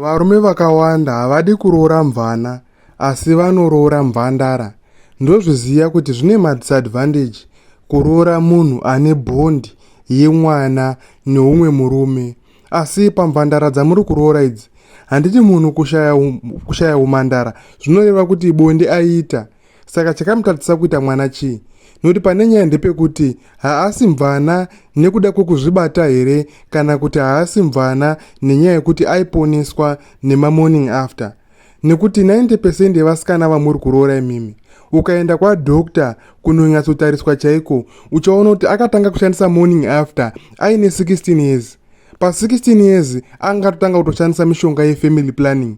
Varume vakawanda havadi kuroora mvana asi vanoroora mvandara. Ndozviziva kuti zvine madisadvantage kuroora munhu ane bhondi yemwana neumwe murume. Asi pamvandara dzamuri kuroora idzi, handiti munhu kushaya umandara zvinoreva kuti bonde aiita. Saka chakamutarisa kuita mwana chii? Nokuti pane nyaya ndepekuti haasi mvana nekuda kwekuzvibata here kana kuti haasi mvana nenyaya yekuti aiponeswa nemamorning after. Nekuti 90% yevasikana vamuri kuroora imimi, ukaenda kwadokta kunonyatsotariswa chaiko, uchaona kuti akatanga kushandisa morning after aine 16 years. Pa16 years angatotanga kutoshandisa mishonga yefamily planning.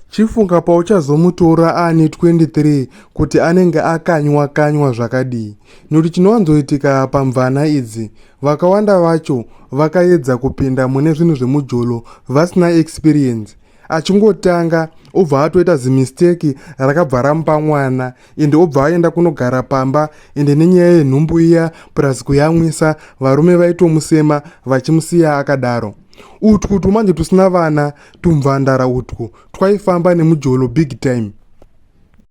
Chifunga pauchazomutora ane 23 kuti anenge akanywa zvakadii. Nokuti chinowanzoitika pamvana idzi, vakawanda vacho vakaedza kupinda mune zvinhu zvemujolo vasina experience. Achingotanga obva atoita zimisteki rakabva ramupa mwana ende obva aenda kunogara pamba ende nenyaya yenhumbu iya plus kuyamwisa varume vaitomusema vachimusiya akadaro. Utku tumanje tusina vana tumvandara utku twaifamba nemujolo big time.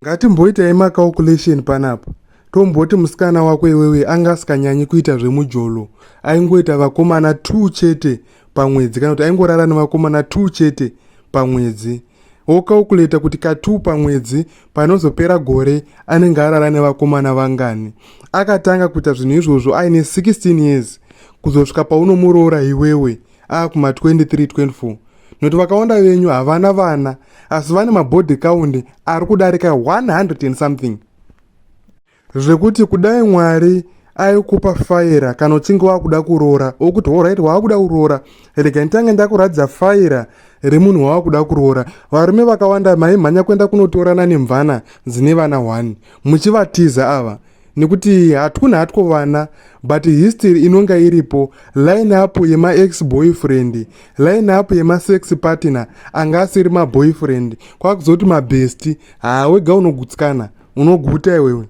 Ngatimboitai macalculation panapa. Tomboti musikana wako iwewe anga asikanyanyi kuita zvemujolo, aingoita vakomana 2 chete pamwedzi kana kuti aingorara nevakomana 2 chete pamwedzi. Wokalkuleta kuti ka2 pamwedzi panozopera gore anenge arara nevakomana vangani. Akatanga kuita zvinhu izvozvo aine 16 years kuzosvika paunomuroora iwewe kuma 23-24. Nokuti vakawanda venyu havana vana asi vane mabody count ari kudarika 100 and something. Zvekuti kudai Mwari aikupa faira kana uchinge wakuda kuroora, okuti alright wakuda kuroora, rega nditange ndakuradza faira remunhu wakuda kuroora. Varume vakawanda maimhanya kuenda kunotorana nemvana dzine vana 1 muchivatiza ava. Nekuti hatko vana but history inonga iripo, line up yema ex boyfriend, line up yema sex partner anga asiri ma boyfriend, kwakuzoti ma best, wega unogutsikana, unoguta iwewe.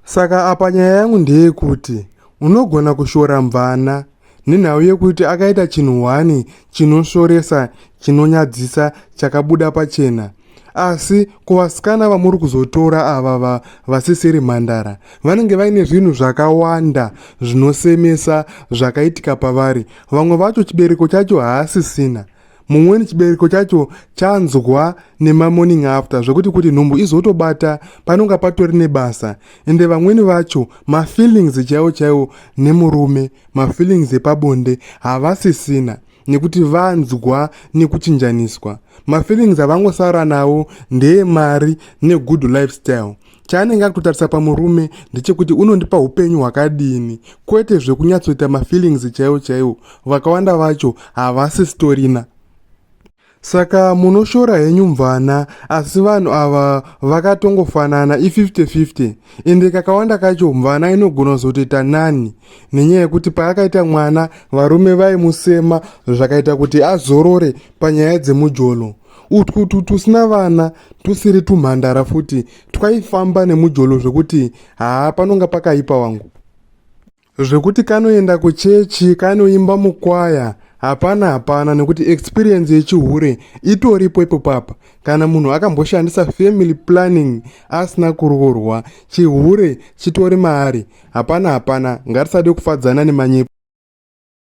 Saka apa nyaya yangu ndeyekuti unogona kushora mvana nenhau yekuti akaita chinhu 1 chinoshoresa, chinonyadzisa, chakabuda pachena. Asi kuvasikana vamuri kuzotora ava vasisiri mhandara, vanenge vaine zvinhu zvakawanda zvinosemesa zvakaitika pavari. Vamwe vacho chibereko chacho haasisina, mumweni chibereko chacho chanzwa nemamorning after zvekuti nhumbu izotobata panonga patori nebasa. Ende vamweni vacho mafeelings chaiwo nemurume, mafeelings epabonde havasisina nekuti vanzwa nekuchinjaniswa. Mafeelings avangosara nawo ndeye mari negood lifestyle. Chaanenge akutotarisa pamurume ndechekuti unondipa upenyu hwakadini, kwete zvekunyatsoita mafeelings chaiwo. Vakawanda vacho havasistorina. Saka munoshora henyu mvana asi vanhu ava vakatongofanana i50-50. Ende kakawanda kacho mvana inogona kuzotoita nani nenyaya yekuti paakaita mwana varume vaimusema zvakaita kuti azorore panyaya dzemujolo. Utku tusina vana tusiri tumhandara futi twaifamba nemujolo zvekuti panonga pakaipa wangu. Zvekuti kanoenda kuchechi, kanoimba mukwaya, hapana nekuti experience yechihure itoripo ipo papa. Kana munhu akamboshandisa family planning asina kuroorwa, chihure chitori maari. Hapana, ngatisade kufadzana nemanyepo.